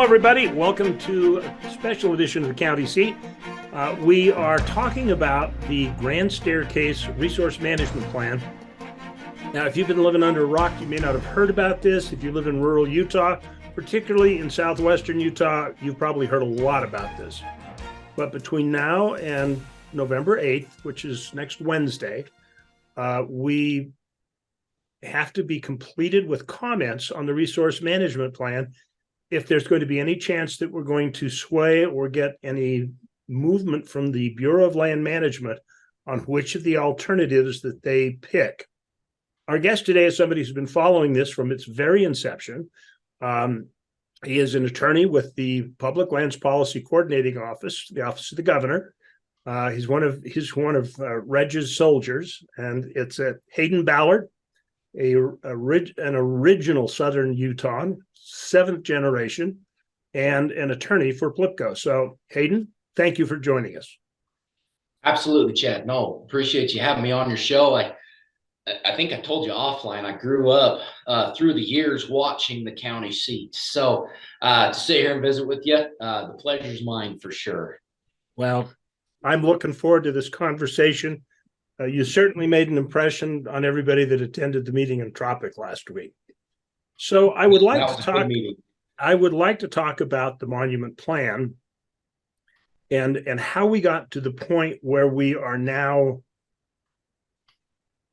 everybody. Welcome to a special edition of the County Seat. We are talking about the Grand Staircase Resource Management Plan. Now, if you've been living under a rock, you may not have heard about this. If you live in rural Utah, particularly in southwestern Utah, you've probably heard a lot about this. But between now and November 8th, which is next Wednesday, we have to be completed with comments on the resource management plan if there's going to be any chance that we're going to sway or get any movement from the Bureau of Land Management on which of the alternatives that they pick. Our guest today is somebody who's been following this from its very inception. He is an attorney with the Public Lands Policy Coordinating Office, the Office of the Governor. He's one of Reg's soldiers, and it's at Hayden Ballard, an original Southern Utah, seventh generation, and an attorney for PLPCO. So, Hayden, thank you for joining us. Absolutely, Chad. No, appreciate you having me on your show. I think I told you offline, I grew up through the years watching the county seats. So to sit here and visit with you, the pleasure's mine for sure. Well, I'm looking forward to this conversation. You certainly made an impression on everybody that attended the meeting in Tropic last week. So I would like to talk about the monument plan and how we got to the point where we are now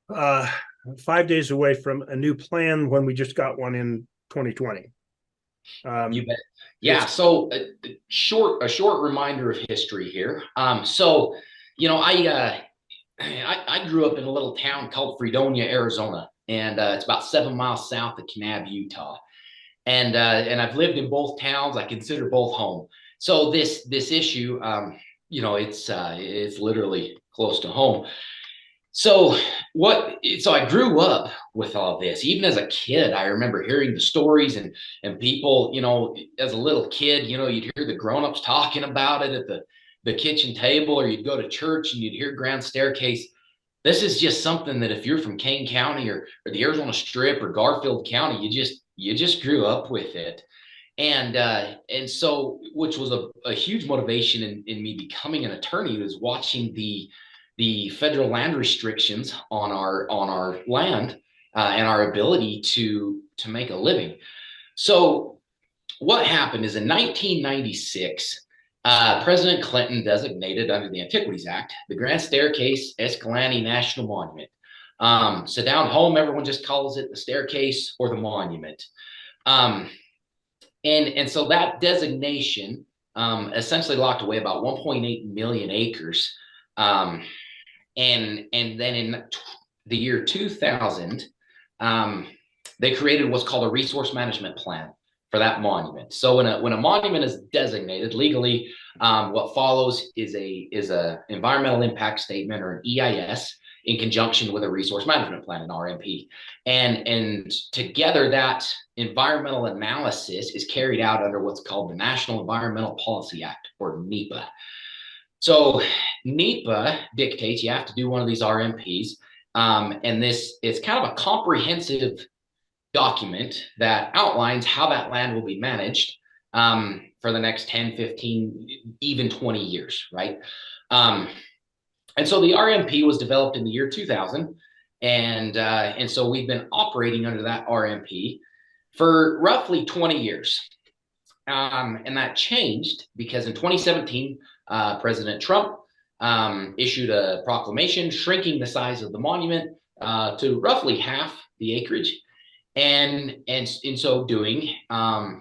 5 days away from a new plan when we just got one in 2020. You bet. Yeah. So a short reminder of history here. So, you know, I grew up in a little town called Fredonia, Arizona, and it's about 7 miles south of Kanab, Utah. And I've lived in both towns. I consider both home. So this issue, you know, it's literally close to home. So I grew up with all this. Even as a kid, I remember hearing the stories and people, you know, as a little kid, you know, you'd hear the grown-ups talking about it at the kitchen table, or you'd go to church and you'd hear Grand Staircase. This is just something that if you're from Kane County or the Arizona Strip or Garfield County, you just grew up with it. And so, which was a huge motivation in me becoming an attorney, was watching the federal land restrictions on our land and our ability to make a living. So what happened is in 1996, President Clinton designated under the Antiquities Act the Grand Staircase Escalante National Monument. So down home, everyone just calls it the staircase or the monument. And so that designation essentially locked away about 1.8 million acres. And then in the year 2000, they created what's called a resource management plan for that monument. So when a monument is designated legally, what follows is a environmental impact statement, or an EIS, in conjunction with a resource management plan, an RMP. And together, that environmental analysis is carried out under what's called the National Environmental Policy Act, or NEPA. So NEPA dictates you have to do one of these RMPs. And this is kind of a comprehensive document that outlines how that land will be managed for the next 10, 15, even 20 years, right? And so the RMP was developed in the year 2000. And so we've been operating under that RMP for roughly 20 years. And that changed because in 2017, President Trump issued a proclamation shrinking the size of the monument to roughly half the acreage. And in so doing,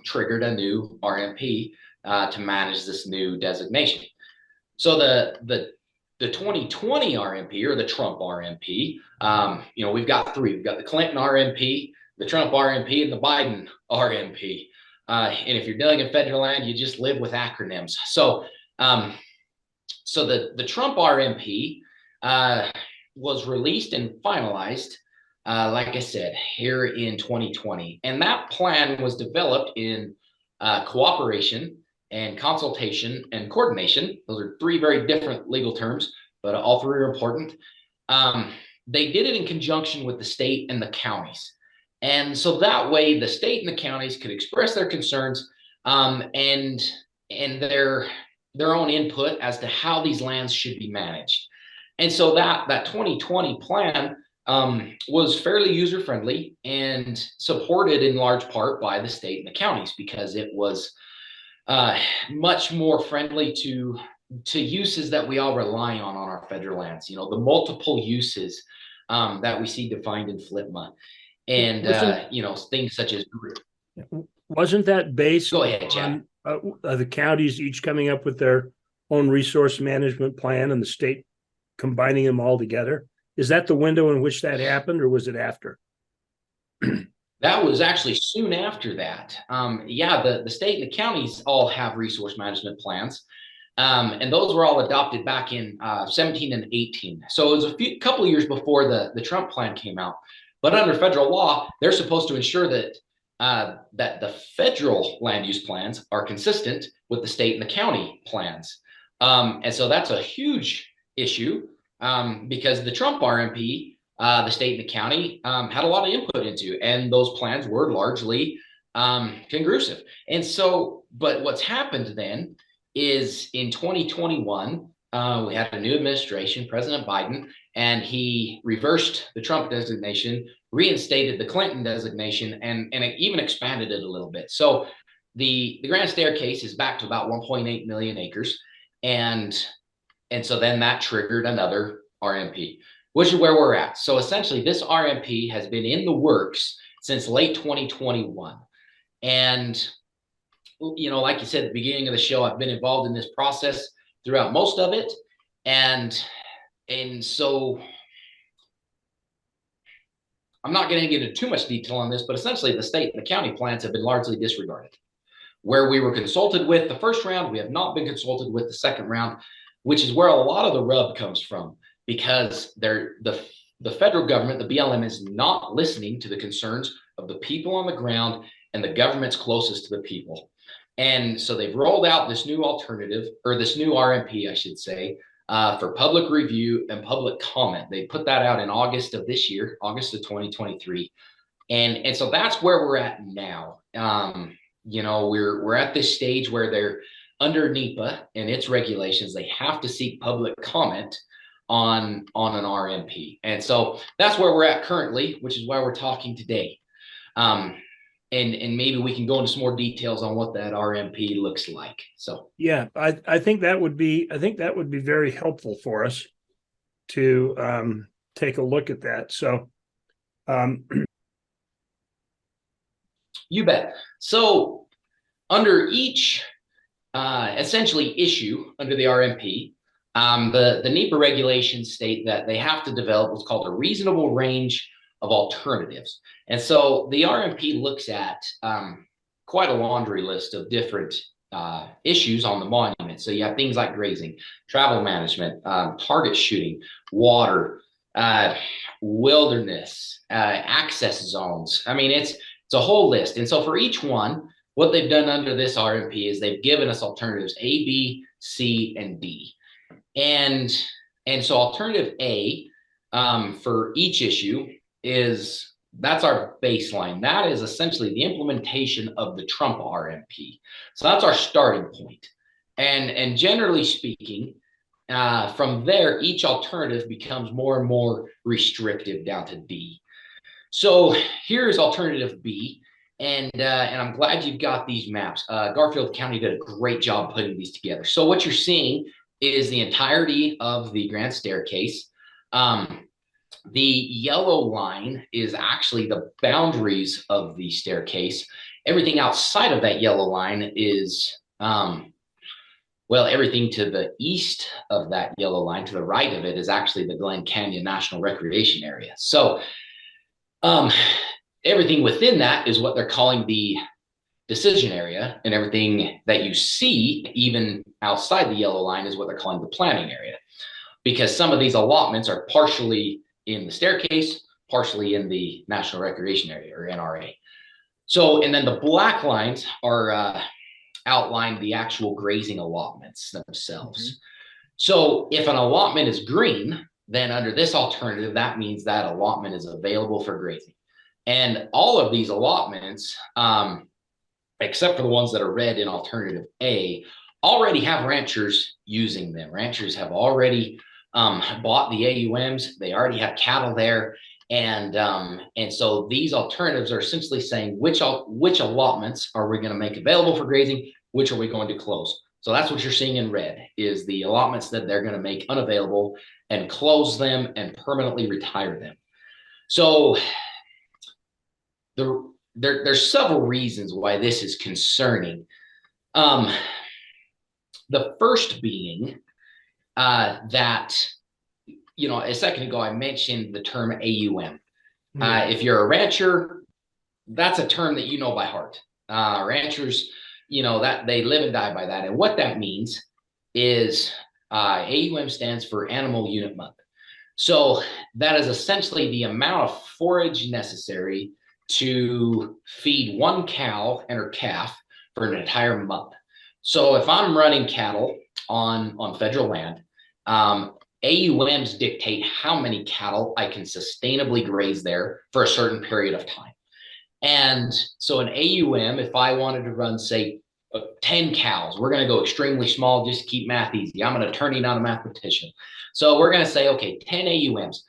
triggered a new RMP to manage this new designation. So the 2020 RMP, or the Trump RMP, you know, we've got three. We've got the Clinton RMP, the Trump RMP, and the Biden RMP. And if you're dealing in federal land, you just live with acronyms. So the Trump RMP was released and finalized, like I said, here in 2020. And that plan was developed in cooperation and consultation and coordination. Those are three very different legal terms, but all three are important. They did it in conjunction with the state and the counties. And so that way the state and the counties could express their concerns and their own input as to how these lands should be managed. And so that 2020 plan was fairly user friendly and supported in large part by the state and the counties, because it was much more friendly to uses that we all rely on our federal lands. You know, the multiple uses that we see defined in FLIPMA, and you know, things such as. Wasn't that based Go ahead, Chad. on the counties each coming up with their own resource management plan and the state combining them all together? Is that the window in which that happened, or was it after? That was actually soon after that. Yeah, the state and the counties all have resource management plans. And those were all adopted back in 17 and 18. So it was a couple of years before the Trump plan came out. But under federal law, they're supposed to ensure that that the federal land use plans are consistent with the state and the county plans. And so that's a huge issue because the Trump RMP, the state and the county had a lot of input into, and those plans were largely congruent. And so, but what's happened then is in 2021, we had a new administration, President Biden, and he reversed the Trump designation, reinstated the Clinton designation, and it even expanded it a little bit. So the Grand Staircase is back to about 1.8 million acres. And so then that triggered another RMP, which is where we're at. So essentially this RMP has been in the works since late 2021. And, you know, like you said at the beginning of the show, I've been involved in this process throughout most of it. And so I'm not going to get into too much detail on this, but essentially the state and the county plans have been largely disregarded. Where we were consulted with the first round, we have not been consulted with the second round, which is where a lot of the rub comes from, because the federal government, the BLM, is not listening to the concerns of the people on the ground and the governments closest to the people. And so they've rolled out this new alternative, or this new RMP, I should say, for public review and public comment. They put that out in August of this year, August of 2023. And so that's where we're at now. You know, we're at this stage where they're under NEPA and its regulations. They have to seek public comment on an RMP. And so that's where we're at currently, which is why we're talking today. And maybe we can go into some more details on what that RMP looks like. So yeah, I think that would be very helpful for us to take a look at that. So you bet. So under each essentially issue under the RMP, the NEPA regulations state that they have to develop what's called a reasonable range of alternatives. And so the RMP looks at quite a laundry list of different issues on the monument. So you have things like grazing, travel management, target shooting, water, wilderness, access zones. I mean, it's a whole list. And so for each one, what they've done under this RMP is they've given us alternatives A, B, C, and D. And so alternative A for each issue that's our baseline. That is essentially the implementation of the Trump RMP. So that's our starting point. And generally speaking, from there, each alternative becomes more and more restrictive down to D. So here's alternative B. And I'm glad you've got these maps. Garfield County did a great job putting these together. So what you're seeing is the entirety of the Grand Staircase. The yellow line is actually the boundaries of the staircase. Everything outside of that yellow line is, well, everything to the east of that yellow line, to the right of it, is actually the Glen Canyon National Recreation Area. So everything within that is what they're calling the decision area, and everything that you see, even outside the yellow line, is what they're calling the planning area, because some of these allotments are partially in the staircase, partially in the National Recreation Area, or NRA. So, and then the black lines are outline the actual grazing allotments themselves. Mm-hmm. So if an allotment is green, then under this alternative, that means that allotment is available for grazing. And all of these allotments except for the ones that are red in alternative A, already have ranchers using them. Ranchers have already bought the AUMs. They already have cattle there. And so these alternatives are essentially saying which allotments are we going to make available for grazing, which are we going to close. So that's what you're seeing in red is the allotments that they're going to make unavailable and close them and permanently retire them. So there's several reasons why this is concerning. The first being that, a second ago, I mentioned the term AUM. If you're a rancher, that's a term that you know by heart. Ranchers, that they live and die by that. And what that means is AUM stands for animal unit month. So that is essentially the amount of forage necessary to feed one cow and her calf for an entire month. So if I'm running cattle on federal land, AUMs dictate how many cattle I can sustainably graze there for a certain period of time. And so an AUM, if I wanted to run, say, 10 cows, we're going to go extremely small, just keep math easy. I'm an attorney, not a mathematician. So we're going to say, okay, 10 AUMs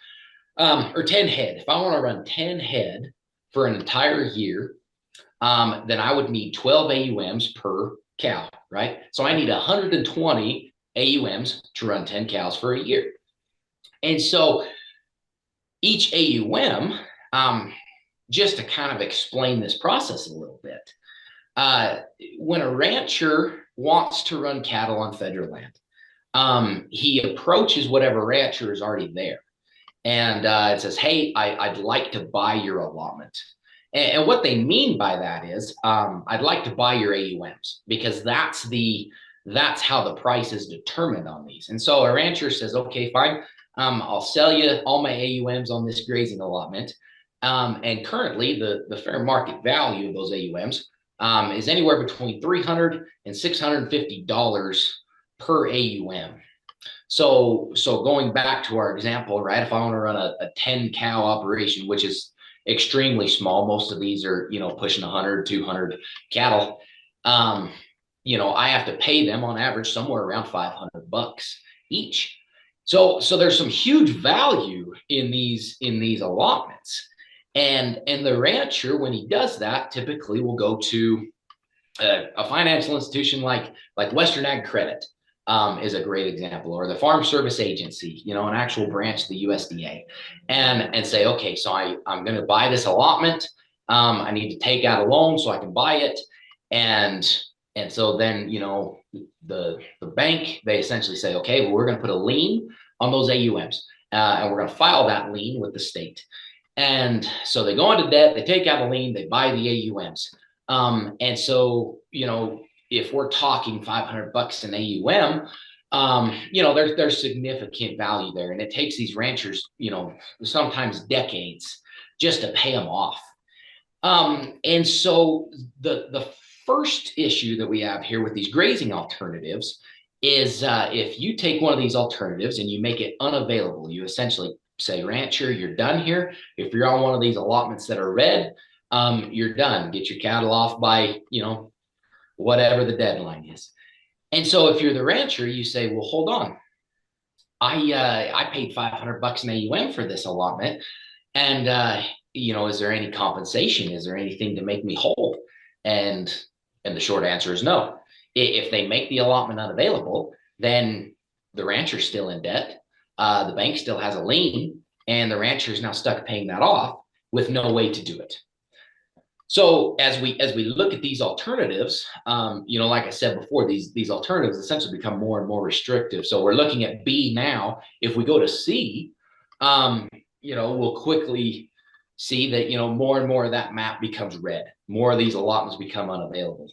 or 10 head. If I want to run 10 head for an entire year, then I would need 12 AUMs per cow, right? So I need 120 AUMs to run 10 cows for a year. And so each AUM, just to kind of explain this process a little bit, when a rancher wants to run cattle on federal land, he approaches whatever rancher is already there. And it says, hey, I'd like to buy your allotment. And what they mean by that is, I'd like to buy your AUMs because that's how the price is determined on these. And so a rancher says, okay, fine, I'll sell you all my AUMs on this grazing allotment. And currently the fair market value of those AUMs is anywhere between $300 and $650 per AUM. So going back to our example, right? If I want to run a 10 cow operation, which is extremely small, most of these are, pushing 100, 200 cattle. I have to pay them on average somewhere around $500 each. So there's some huge value in these allotments. And the rancher, when he does that, typically will go to a financial institution like Western Ag Credit is a great example, or the Farm Service Agency, an actual branch of the USDA, and say, okay, so I'm going to buy this allotment. I need to take out a loan so I can buy it. And so then, the bank, they essentially say, okay, well, we're going to put a lien on those AUMs, and we're going to file that lien with the state. And so they go into debt, they take out a lien, they buy the AUMs. And so, if we're talking $500 an AUM, there's significant value there. And it takes these ranchers, sometimes decades just to pay them off. And so the first issue that we have here with these grazing alternatives is if you take one of these alternatives and you make it unavailable, you essentially say, rancher, you're done here. If you're on one of these allotments that are red, you're done. Get your cattle off by, whatever the deadline is. And so if you're the rancher, you say, well, hold on. I paid $500 an AUM for this allotment. And, is there any compensation? Is there anything to make me whole? And the short answer is no. If they make the allotment unavailable, then the rancher's still in debt. The bank still has a lien, and the rancher is now stuck paying that off with no way to do it. So as we look at these alternatives, like I said before, these alternatives essentially become more and more restrictive. So we're looking at B now. If we go to C, we'll quickly see that, more and more of that map becomes red. More of these allotments become unavailable.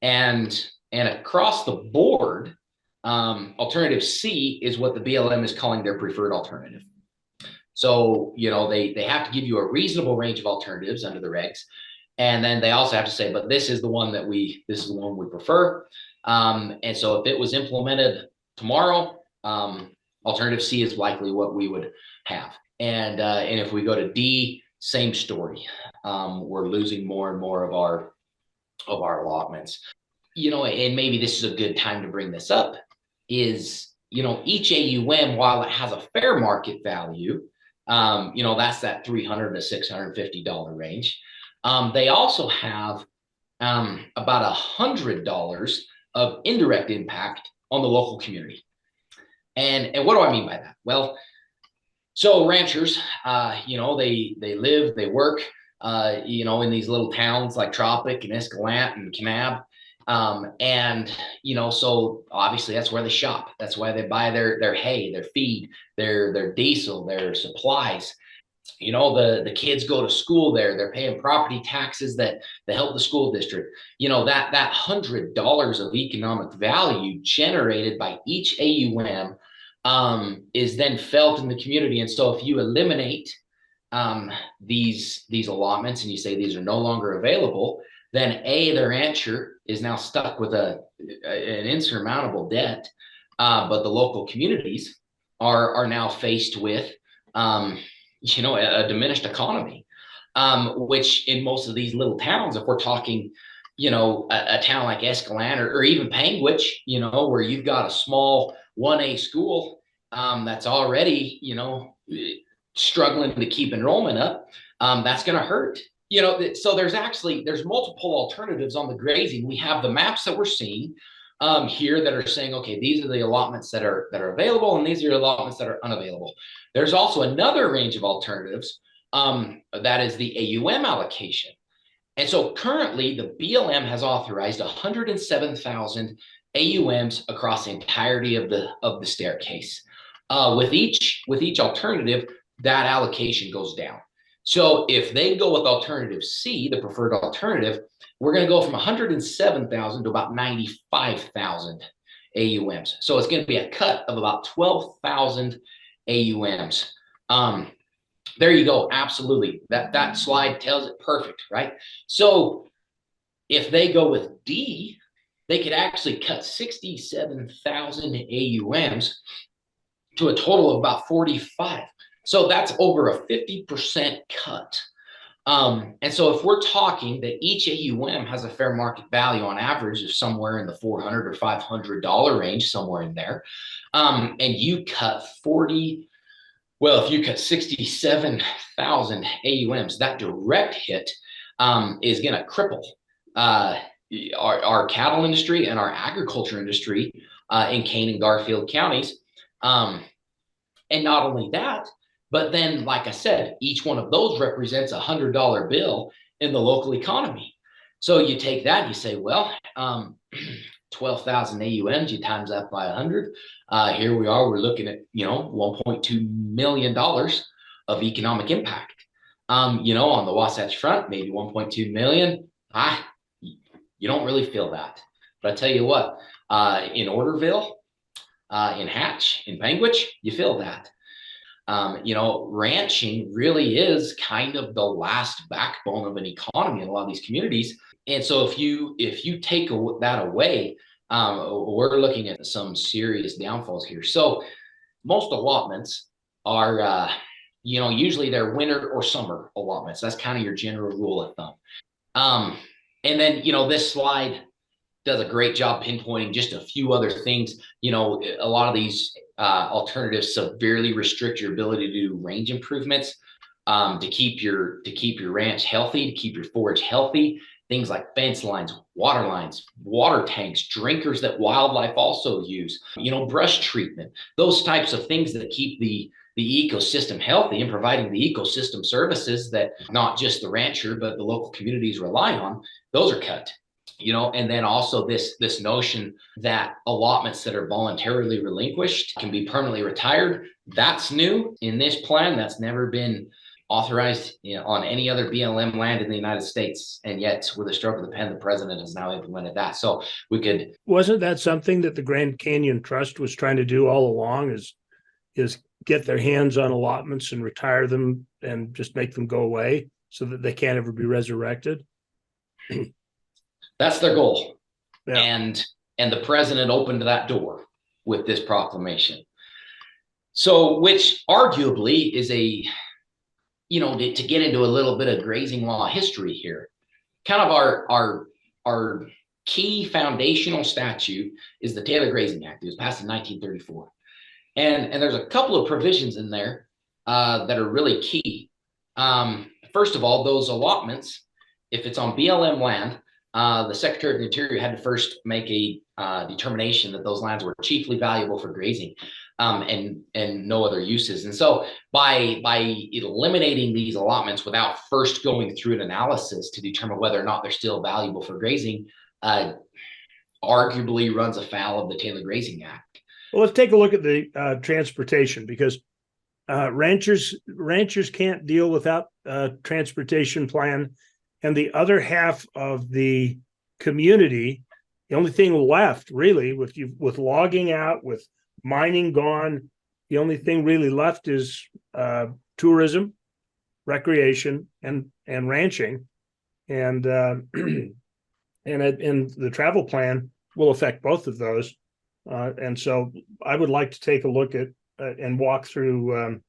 And across the board, alternative C is what the BLM is calling their preferred alternative. So, they have to give you a reasonable range of alternatives under the regs. And then they also have to say, but this is the one we prefer. And so if it was implemented tomorrow, alternative C is likely what we would have. And if we go to D, same story. We're losing more and more of of our allotments. And maybe this is a good time to bring this up, is, each AUM, while it has a fair market value, that's that $300 to $650 range. They also have about $100 of indirect impact on the local community. And what do I mean by that? Well, so ranchers, they live, they work, in these little towns like Tropic and Escalante and Kanab. So obviously that's where they shop. That's why they buy their hay, their feed, their diesel, their supplies. The kids go to school there. They're paying property taxes that help the school district. That $100 of economic value generated by each AUM is then felt in the community. And so if you eliminate these allotments and you say these are no longer available, then the rancher is now stuck with an insurmountable debt. But the local communities are now faced with a diminished economy, which in most of these little towns, if we're talking, a town like Escalante or even Panguitch, where you've got a small 1A school that's already, struggling to keep enrollment up, that's going to hurt. So there's multiple alternatives on the grazing. We have the maps that we're seeing here that are saying, okay, these are the allotments that are available, and these are the allotments that are unavailable. There's also another range of alternatives that is the AUM allocation. And so currently the BLM has authorized 107,000 AUMs across the entirety of the staircase. With each alternative, that allocation goes down. So if they go with alternative C, the preferred alternative, we're going to go from 107,000 to about 95,000 AUMs. So it's going to be a cut of about 12,000 AUMs. There you go. Absolutely. That slide tells it perfect, right? So if they go with D, they could actually cut 67,000 AUMs to a total of about 45. So that's over a 50% cut. And so if we're talking that each AUM has a fair market value on average of somewhere in the $400 or $500 range, somewhere in there, and you cut if you cut 67,000 AUMs, that direct hit is going to cripple our cattle industry and our agriculture industry in Kane and Garfield counties. And not only that, but then, like I said, each one of those represents a $100 bill in the local economy. So you take that and you say, well, 12,000 AUMs, you times that by 100. Here we are, we're looking at, $1.2 million of economic impact. On the Wasatch Front, maybe 1.2 million. You don't really feel that. But I tell you what, in Orderville, in Hatch, in Panguitch, you feel that. Ranching really is kind of the last backbone of an economy in a lot of these communities. And so if you take that away, we're looking at some serious downfalls here. So most allotments are, usually they're winter or summer allotments. That's kind of your general rule of thumb. And then, this slide does a great job pinpointing just a few other things. A lot of these alternatives severely restrict your ability to do range improvements, to keep your ranch healthy, to keep your forage healthy. Things like fence lines, water tanks, drinkers that wildlife also use, brush treatment, those types of things that keep the ecosystem healthy and providing the ecosystem services that not just the rancher, but the local communities rely on, those are cut. And then also this notion that allotments that are voluntarily relinquished can be permanently retired. That's new in this plan. That's never been authorized on any other BLM land in the United States. And yet with a stroke of the pen, the president has now implemented that. So Wasn't that something that the Grand Canyon Trust was trying to do all along, is get their hands on allotments and retire them and just make them go away so that they can't ever be resurrected? That's their goal. Yeah. And the president opened that door with this proclamation. So, which arguably is to get into a little bit of grazing law history here, kind of our our key foundational statute is the Taylor Grazing Act. It was passed in 1934. And there's a couple of provisions in there that are really key. First of all, those allotments, if it's on BLM land, the Secretary of the Interior had to first make a determination that those lands were chiefly valuable for grazing and no other uses. And so by eliminating these allotments without first going through an analysis to determine whether or not they're still valuable for grazing, arguably runs afoul of the Taylor Grazing Act. Well, let's take a look at the transportation, because ranchers can't deal without a transportation plan, and the other half of the community, the only thing left really with logging out, with mining gone, the only thing really left is tourism, recreation, and ranching, and the travel plan will affect both of those. And so I would like to take a look at and walk through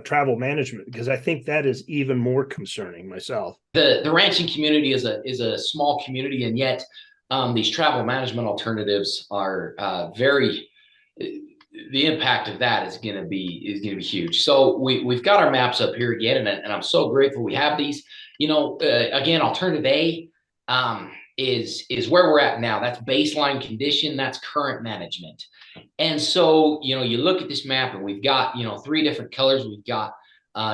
travel management, because I think that is even more concerning myself. The ranching community is a small community, and yet these travel management alternatives are very. The impact of that is going to be huge. So we've got our maps up here again, and I'm so grateful we have these. Again, alternative A is where we're at now. That's baseline condition. That's current management. And so, you look at this map, and we've got, 3 different colors. We've got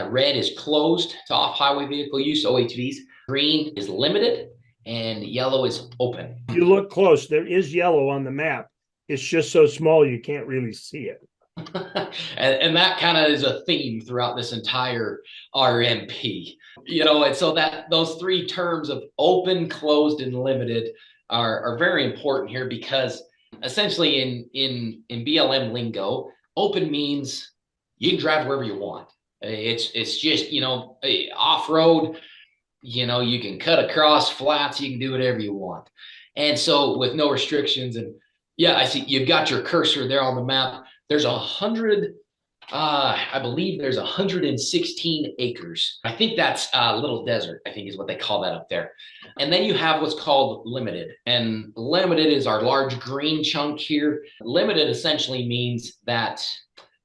red is closed to off-highway vehicle use, OHVs. Green is limited, and yellow is open. If you look close, there is yellow on the map. It's just so small you can't really see it. and that kind of is a theme throughout this entire RMP. And so that those 3 terms of open, closed, and limited are very important here, because essentially in BLM lingo, open means you can drive wherever you want. It's just, off-road, you can cut across flats, you can do whatever you want. And so with no restrictions, and yeah, I see you've got your cursor there on the map. There's 100, I believe there's 116 acres. I think that's Little Desert, I think is what they call that up there. And then you have what's called limited. And limited is our large green chunk here. Limited essentially means that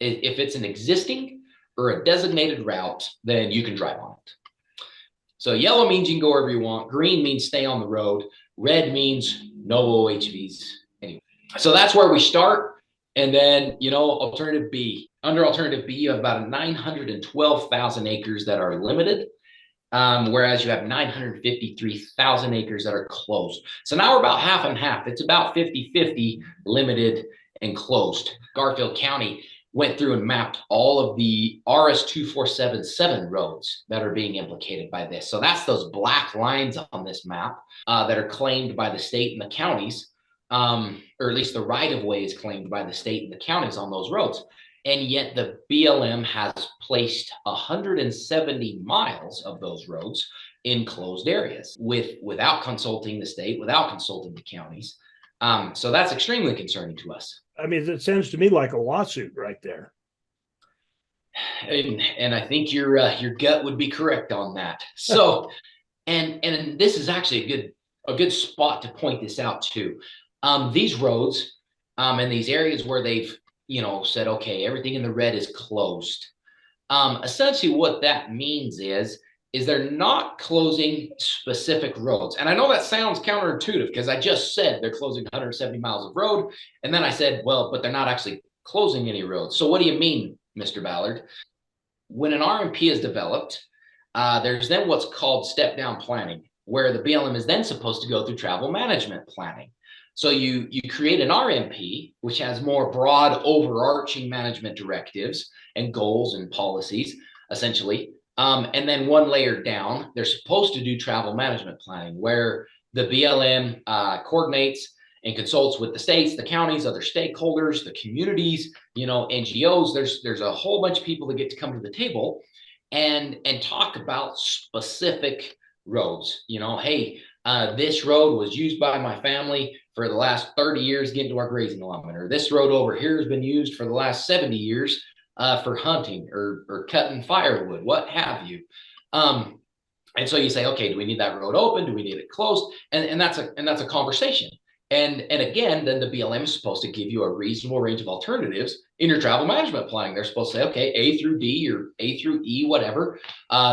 if it's an existing or a designated route, then you can drive on it. So yellow means you can go wherever you want. Green means stay on the road. Red means no OHVs. Anyway, so that's where we start. And then, alternative B. Under alternative B, you have about 912,000 acres that are limited, whereas you have 953,000 acres that are closed. So now we're about half and half. It's about 50-50 limited and closed. Garfield County went through and mapped all of the RS-2477 roads that are being implicated by this. So that's those black lines on this map that are claimed by the state and the counties. Or at least the right-of-way is claimed by the state and the counties on those roads. And yet the BLM has placed 170 miles of those roads in closed areas without consulting the state, without consulting the counties. So that's extremely concerning to us. I mean, it sounds to me like a lawsuit right there. And I think your gut would be correct on that. So, and this is actually a good spot to point this out too. These roads and these areas where they've said, okay, everything in the red is closed. Essentially what that means is they're not closing specific roads. And I know that sounds counterintuitive, because I just said they're closing 170 miles of road. And then I said, well, but they're not actually closing any roads. So what do you mean, Mr. Ballard? When an RMP is developed, there's then what's called step-down planning, where the BLM is then supposed to go through travel management planning. So you create an RMP, which has more broad overarching management directives and goals and policies, essentially. And then one layer down, they're supposed to do travel management planning, where the BLM coordinates and consults with the states, the counties, other stakeholders, the communities, NGOs. There's a whole bunch of people that get to come to the table and talk about specific roads. Hey, this road was used by my family for the last 30 years getting to our grazing allotment, or this road over here has been used for the last 70 years for hunting or cutting firewood, what have you. And so you say, okay, do we need that road open? Do we need it closed? And that's a conversation. And again, then the BLM is supposed to give you a reasonable range of alternatives in your travel management planning. They're supposed to say, okay, A through D or A through E, whatever.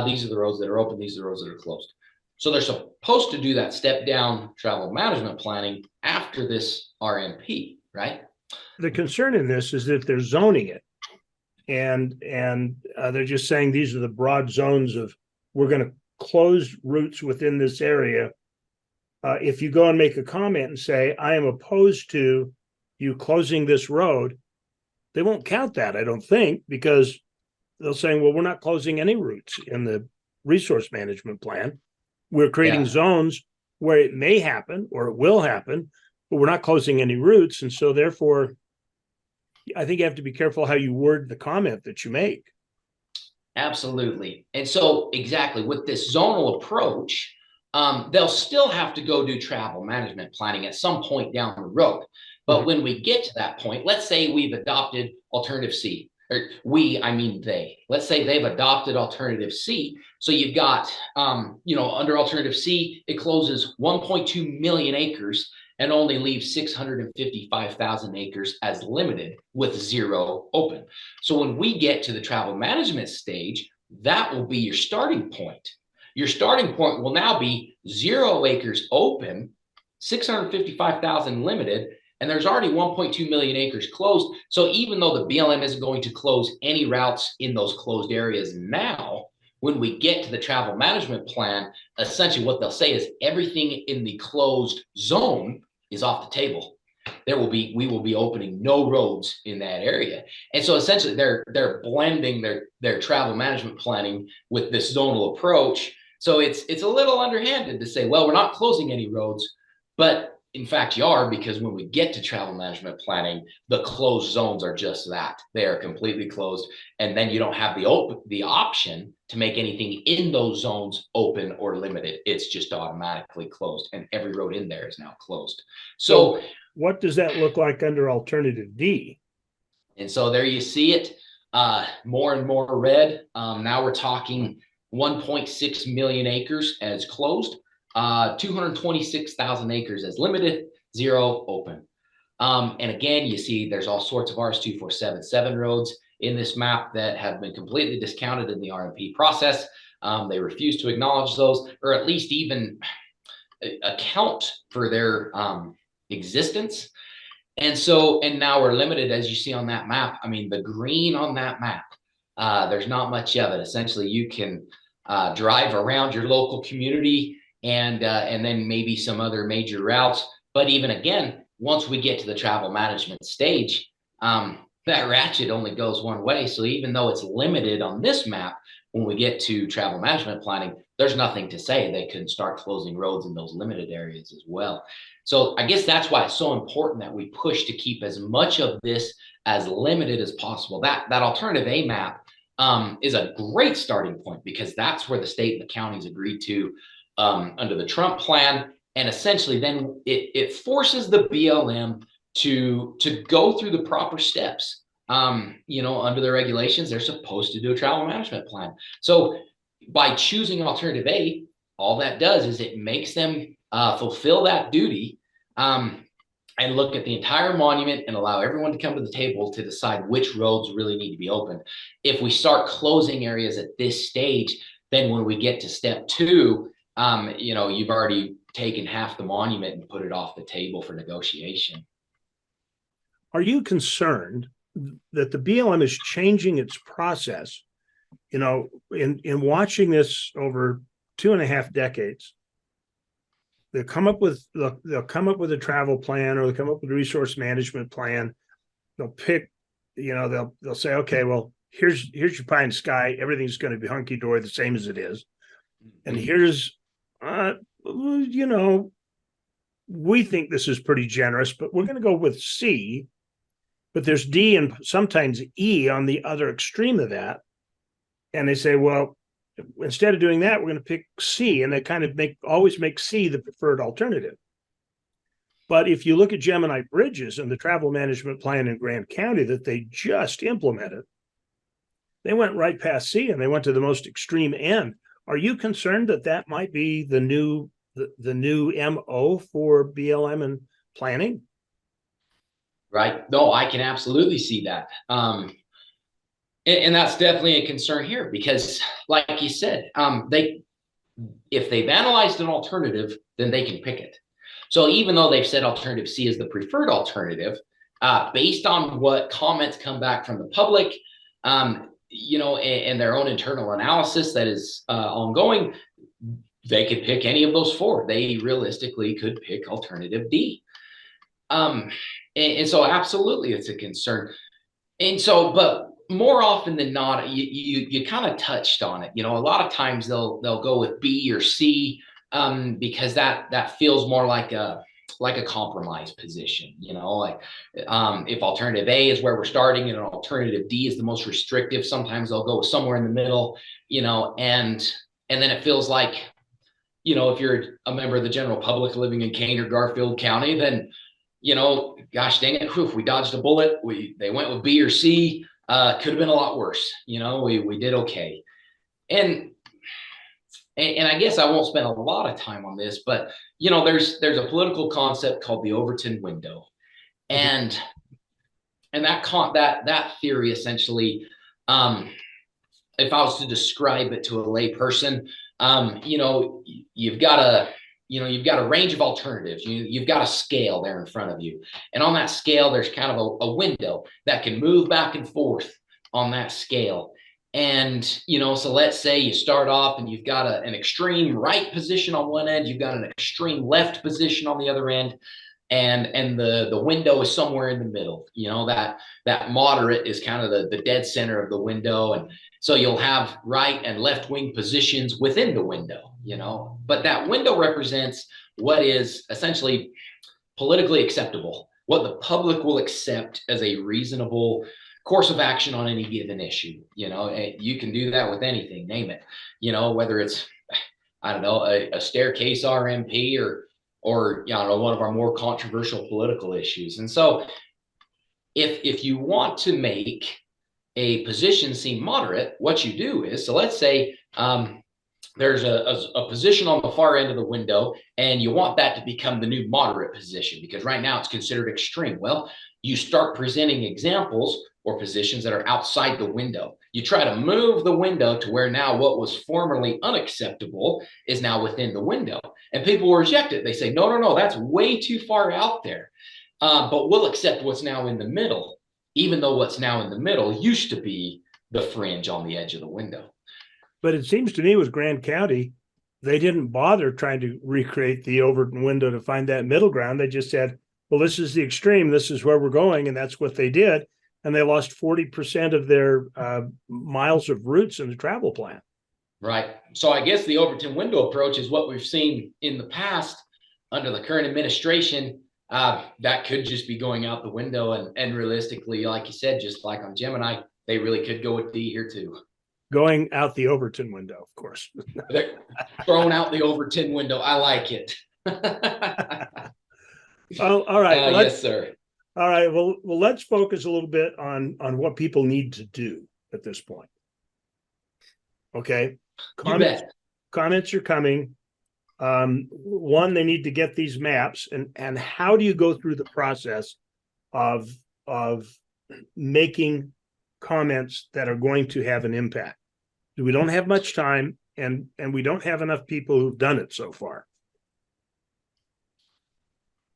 These are the roads that are open. These are the roads that are closed. So they're supposed to do that step down travel management planning after this RMP, right? The concern in this is that they're zoning it, and they're just saying these are the broad zones of, we're going to close routes within this area. If you go and make a comment and say, I am opposed to you closing this road, they won't count that, I don't think, because they'll say, well, we're not closing any routes in the resource management plan. We're creating zones where it may happen or it will happen, but we're not closing any routes. And so therefore, I think you have to be careful how you word the comment that you make. Absolutely. And so exactly with this zonal approach, they'll still have to go do travel management planning at some point down the road. But when we get to that point, let's say we've adopted alternative C, or I mean they. Let's say they've adopted alternative C. So you've got, under alternative C, it closes 1.2 million acres and only leaves 655,000 acres as limited with 0 open. So when we get to the travel management stage, that will be your starting point. Your starting point will now be 0 acres open, 655,000 limited, and there's already 1.2 million acres closed. So even though the BLM isn't going to close any routes in those closed areas now, when we get to the travel management plan, essentially what they'll say is everything in the closed zone is off the table. We will be opening no roads in that area. And so essentially they're blending their travel management planning with this zonal approach. So it's a little underhanded to say, well, we're not closing any roads, but in fact, you are, because when we get to travel management planning, the closed zones are just that. They are completely closed. And then you don't have the option to make anything in those zones open or limited. It's just automatically closed. And every road in there is now closed. So what does that look like under alternative D? And so there you see it, more and more red. Now we're talking 1.6 million acres as closed. 226,000 acres as limited, 0 open. And again, you see there's all sorts of RS-2477 roads in this map that have been completely discounted in the RMP process. They refuse to acknowledge those, or at least even account for their existence. And now we're limited, as you see on that map. I mean, the green on that map, there's not much of it. Essentially, you can drive around your local community and then maybe some other major routes. But even again, once we get to the travel management stage, that ratchet only goes one way. So even though it's limited on this map, when we get to travel management planning, there's nothing to say they can start closing roads in those limited areas as well. So I guess that's why it's so important that we push to keep as much of this as limited as possible. That alternative A map is a great starting point, because that's where the state and the counties agreed to under the Trump plan. And essentially then it forces the BLM to go through the proper steps. Under the regulations, they're supposed to do a travel management plan. So by choosing alternative A, all that does is it makes them fulfill that duty and look at the entire monument and allow everyone to come to the table to decide which roads really need to be opened. If we start closing areas at this stage, then when we get to step 2, you've already taken half the monument and put it off the table for negotiation. Are you concerned that the BLM is changing its process? In watching this over 2.5 decades, they'll come up with a travel plan, or they'll come up with a resource management plan. They'll pick, they'll say, okay, well, here's your pie in the sky. Everything's going to be hunky dory, the same as it is. And here's, we think this is pretty generous, but we're going to go with C. But there's D and sometimes E on the other extreme of that. And they say, well, instead of doing that, we're going to pick C. And they kind of always make C the preferred alternative. But if you look at Gemini Bridges and the travel management plan in Grant County that they just implemented, they went right past C and they went to the most extreme end, Are you concerned that that might be the new MO for BLM and planning? Right. No, I can absolutely see that. And that's definitely a concern here because, like you said, if they've analyzed an alternative, then they can pick it. So even though they've said alternative C is the preferred alternative, based on what comments come back from the public, and their own internal analysis that is ongoing, they could pick any of those four. They realistically could pick alternative D. And so absolutely it's a concern. And so, but more often than not, you kind of touched on it. A lot of times they'll go with B or C, because that feels more like a compromise position. Like if alternative A is where we're starting and alternative D is the most restrictive, sometimes they'll go somewhere in the middle. And then it feels like, if you're a member of the general public living in Kane or Garfield County, then gosh dang it, whew, we dodged a bullet. They went with B or C. Could have been a lot worse. We did okay. And I guess I won't spend a lot of time on this, but there's a political concept called the Overton window, and that theory essentially, if I was to describe it to a lay person, you've got a range of alternatives. You've got a scale there in front of you. And on that scale, there's kind of a window that can move back and forth on that scale. And, so let's say you start off and you've got an extreme right position on one end, you've got an extreme left position on the other end. And the window is somewhere in the middle. That moderate is kind of the dead center of the window. And so you'll have right and left wing positions within the window, but that window represents what is essentially politically acceptable, what the public will accept as a reasonable course of action on any given issue. You can do that with anything, name it, whether it's, I don't know, a staircase RMP or one of our more controversial political issues. And so if you want to make a position seem moderate, what you do is, so let's say there's a position on the far end of the window, and you want that to become the new moderate position because right now it's considered extreme. Well, you start presenting examples or positions that are outside the window. You try to move the window to where now what was formerly unacceptable is now within the window. And people will reject it. They say, no, that's way too far out there. But we'll accept what's now in the middle, even though what's now in the middle used to be the fringe on the edge of the window. But it seems to me with Grand County, they didn't bother trying to recreate the Overton window to find that middle ground. They just said, well, this is the extreme. This is where we're going. And that's what they did. And they lost 40% of their miles of routes in the travel plan. Right. So I guess the Overton window approach is what we've seen in the past under the current administration. That could just be going out the window. And realistically, like you said, just like on Gemini, they really could go with D here too. Going out the Overton window, of course. They're throwing out the Overton window. I like it. Oh, all right. Yes, sir. All right. Well, let's focus a little bit on what people need to do at this point. Okay. Comments are coming. One, they need to get these maps, and how do you go through the process of making comments that are going to have an impact? We don't have much time, and we don't have enough people who've done it so far.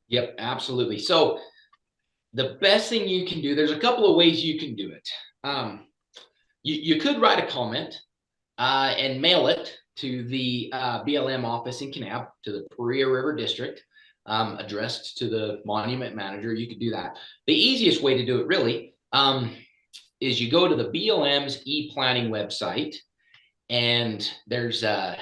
Yep, absolutely. So the best thing you can do, there's a couple of ways you can do it. You could write a comment and mail it to the BLM office in Kanab, to the Paria River District, addressed to the monument manager. You could do that. The easiest way to do it really is you go to the BLM's e-planning website, and there's a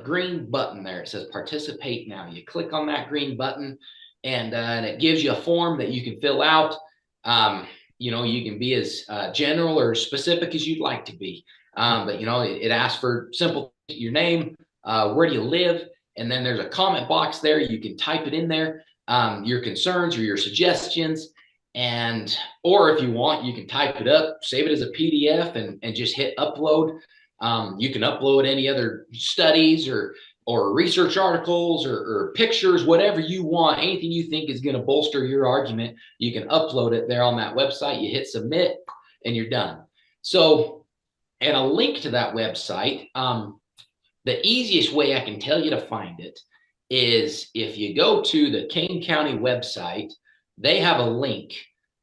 green button there. It says participate now. You click on that green button, and it gives you a form that you can fill out. You can be as general or specific as you'd like to be. But it asks for simple, your name, where do you live? And then there's a comment box there. You can type it in there, your concerns or your suggestions. Or if you want, you can type it up, save it as a PDF and just hit upload. You can upload any other studies or research articles or pictures, whatever you want, anything you think is going to bolster your argument, you can upload it there on that website. You hit submit and you're done. So, and a link to that website, the easiest way I can tell you to find it is if you go to the Kane County website, they have a link,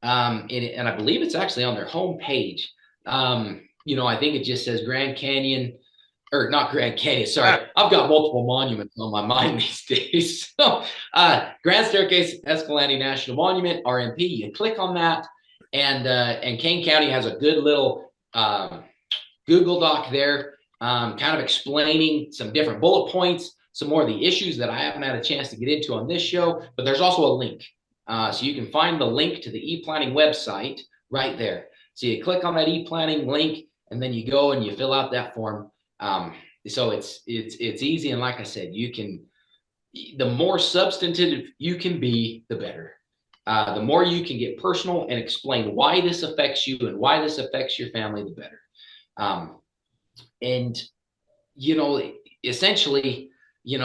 and I believe it's actually on their homepage. I think it just says Grand Canyon, or not Grand Canyon, sorry. I've got multiple monuments on my mind these days. So, Grand Staircase, Escalante National Monument, RMP, you click on that, and Kane County has a good little Google Doc there, kind of explaining some different bullet points, some more of the issues that I haven't had a chance to get into on this show, but there's also a link. So you can find the link to the e-planning website right there. So you click on that e-planning link, and then you go and you fill out that form. So it's easy, and like I said, the more substantive you can be, the better. The more you can get personal and explain why this affects you and why this affects your family, the better. And essentially, you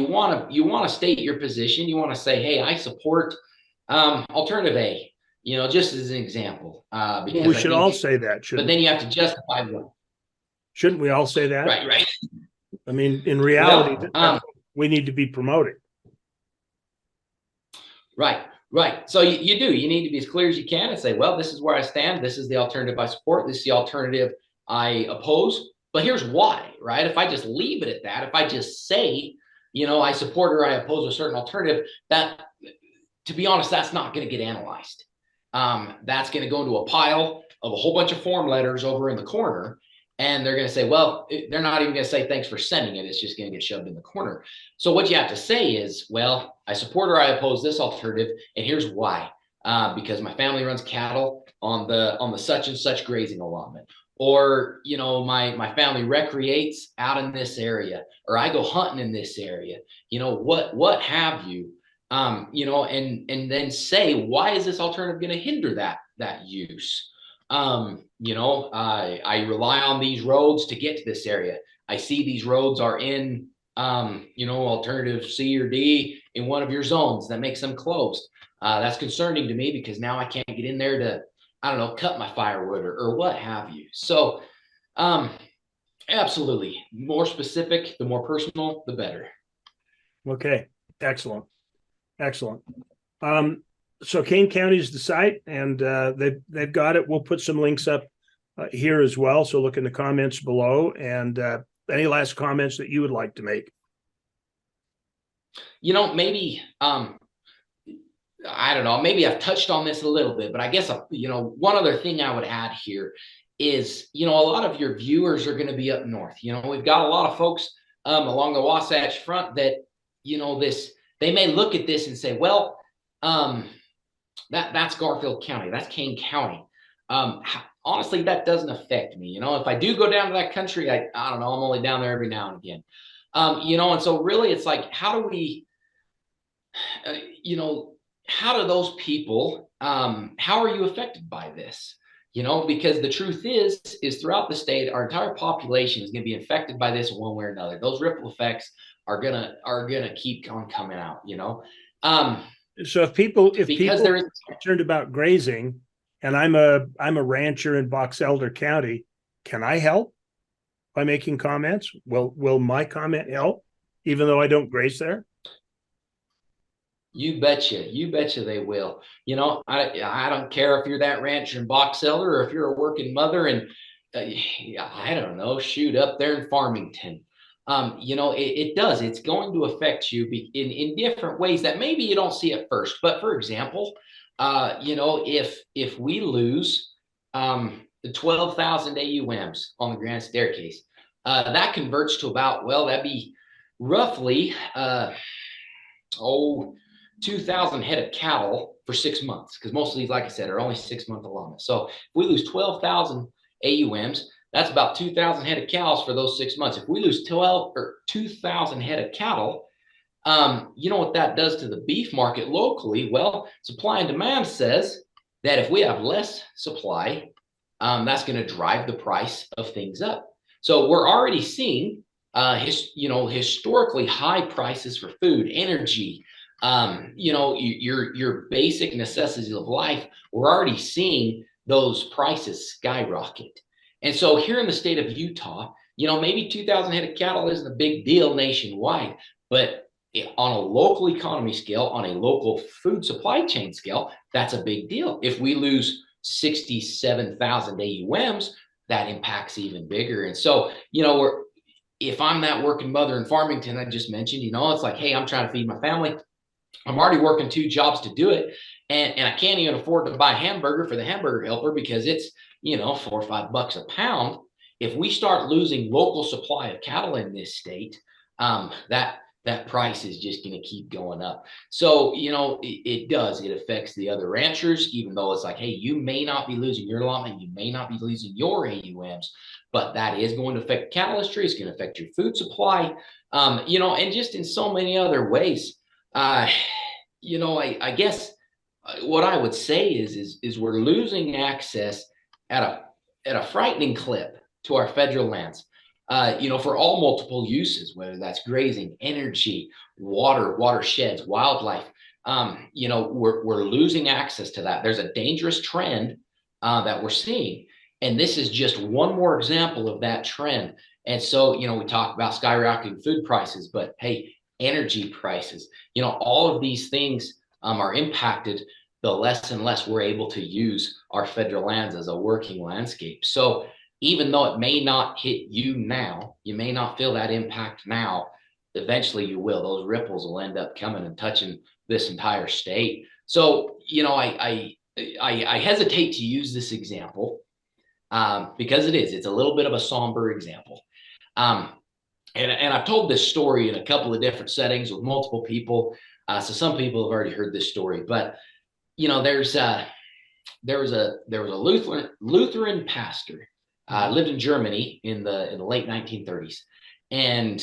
want to state your position. You want to say, hey, I support alternative A. Just as an example, because we should all say that, but then you have to justify what. Shouldn't we all say that? Right. I mean, in reality, we need to be promoting. Right. So you do. You need to be as clear as you can and say, well, this is where I stand. This is the alternative I support. This is the alternative I oppose. But here's why, right? If I just leave it at that, if I just say, I support or I oppose a certain alternative, that, to be honest, that's not going to get analyzed. That's going to go into a pile of a whole bunch of form letters over in the corner. And they're going to say, well, they're not even going to say thanks for sending it. It's just going to get shoved in the corner. So what you have to say is, well, I support or I oppose this alternative, and here's why. Because my family runs cattle on the such and such grazing allotment, or my family recreates out in this area, or I go hunting in this area. What have you? And then say, why is this alternative going to hinder that use? I rely on these roads to get to this area. I see these roads are in, alternative C or D in one of your zones that makes them closed. That's concerning to me because now I can't get in there to, cut my firewood or what have you. So, absolutely. More specific, the more personal, the better. Okay. Excellent. So Kane County is the site, and they've got it. We'll put some links up here as well. So look in the comments below. And any last comments that you would like to make? Maybe I don't know. Maybe I've touched on this a little bit, but I guess one other thing I would add here is a lot of your viewers are going to be up north. We've got a lot of folks along the Wasatch Front that they may look at this and say, well, that's Garfield County, that's Kane County. Honestly, that doesn't affect me. If I do go down to that country, I don't know, I'm only down there every now and again. And so really it's like, how do we, how do those people, how are you affected by this? Because the truth is throughout the state, our entire population is going to be affected by this one way or another. Those ripple effects are gonna keep on coming out, So if people are concerned about grazing, and I'm a rancher in Box Elder County, can I help by making comments? Will my comment help, even though I don't graze there? You betcha they will. I don't care if you're that rancher in Box Elder or if you're a working mother and I don't know, shoot up there in Farmington. It does. It's going to affect you in different ways that maybe you don't see at first. But for example, if we lose the 12,000 AUMs on the Grand Staircase, that converts to about, that'd be roughly 2,000 head of cattle for 6 months, because most of these, like I said, are only 6-month allotments. So if we lose 12,000 AUMs, that's about 2,000 head of cows for those 6 months. If we lose 2,000 head of cattle, you know what that does to the beef market locally? Well, supply and demand says that if we have less supply, that's going to drive the price of things up. So we're already seeing, historically high prices for food, energy, your basic necessities of life. We're already seeing those prices skyrocket. And so here in the state of Utah, maybe 2,000 head of cattle isn't a big deal nationwide, but on a local economy scale, on a local food supply chain scale, that's a big deal. If we lose 67,000 AUMs, that impacts even bigger. And so, if I'm that working mother in Farmington, I just mentioned, it's like, hey, I'm trying to feed my family. I'm already working 2 jobs to do it. And I can't even afford to buy a hamburger for the hamburger helper because it's, $4 or $5 a pound. If we start losing local supply of cattle in this state, that price is just going to keep going up. So, it does. It affects the other ranchers, even though it's like, hey, you may not be losing your allotment, you may not be losing your AUMs, but that is going to affect cattle industry. It's going to affect your food supply, and just in so many other ways. I guess what I would say is we're losing access at a frightening clip to our federal lands. For all multiple uses, whether that's grazing, energy, water, watersheds, wildlife. We're losing access to that. There's a dangerous trend that we're seeing, and this is just one more example of that trend. And so, we talk about skyrocketing food prices, but hey, energy prices, all of these things are impacted the less and less we're able to use our federal lands as a working landscape. So even though it may not hit you now, you may not feel that impact now, eventually you will. Those ripples will end up coming and touching this entire state. So, I hesitate to use this example because it's a little bit of a somber example. And I've told this story in a couple of different settings with multiple people. So some people have already heard this story, but there was a Lutheran pastor, lived in Germany in the late 1930s, and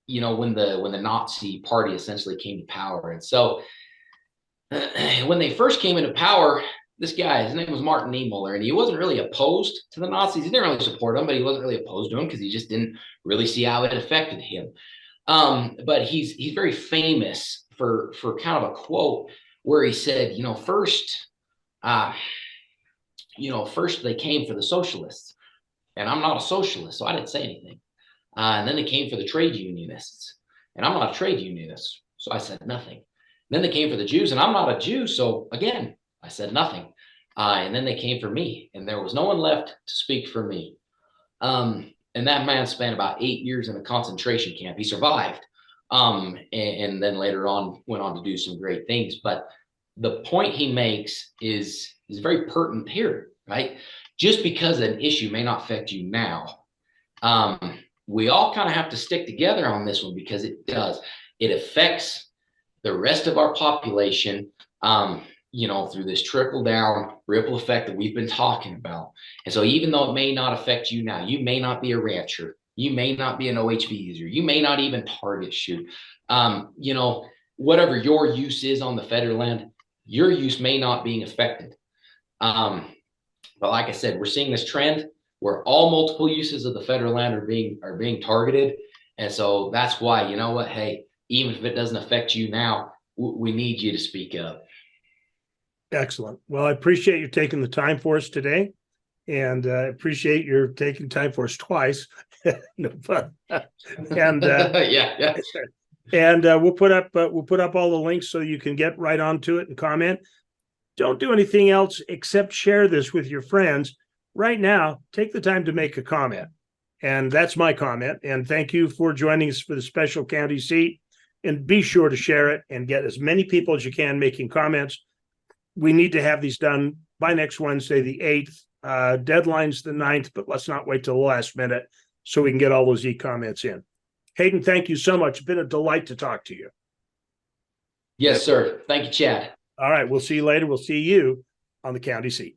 when the Nazi party essentially came to power, and so when they first came into power, this guy, his name was Martin Niemöller, and he wasn't really opposed to the Nazis. He didn't really support them, but he wasn't really opposed to them because he just didn't really see how it affected him. But he's very famous for kind of a quote where he said, first they came for the socialists, and I'm not a socialist, so I didn't say anything. And then they came for the trade unionists, and I'm not a trade unionist, so I said nothing. Then they came for the Jews, and I'm not a Jew, so again, I said nothing. And then they came for me, and there was no one left to speak for me. And that man spent about 8 years in a concentration camp. He survived, and then later on went on to do some great things. But the point he makes is very pertinent here, right? Just because an issue may not affect you now, we all kind of have to stick together on this one because it does. It affects the rest of our population, through this trickle down ripple effect that we've been talking about. And so even though it may not affect you now, you may not be a rancher, you may not be an OHV user, you may not even target shoot, whatever your use is on the federal land, your use may not being affected. But like I said, we're seeing this trend where all multiple uses of the federal land are being targeted. And so that's why, hey, even if it doesn't affect you now, we need you to speak up. Excellent. Well, I appreciate you taking the time for us today, and appreciate your taking time for us twice. No fun. And yeah. And we'll put up all the links so you can get right onto it and comment. Don't do anything else except share this with your friends. Right now, take the time to make a comment. And that's my comment. And thank you for joining us for the special county seat. And be sure to share it and get as many people as you can making comments. We need to have these done by next Wednesday, the 8th. Deadline's the 9th, but let's not wait till the last minute so we can get all those e-comments in. Hayden, thank you so much. It's been a delight to talk to you. Yes, sir. Thank you, Chad. All right. We'll see you later. We'll see you on the county seat.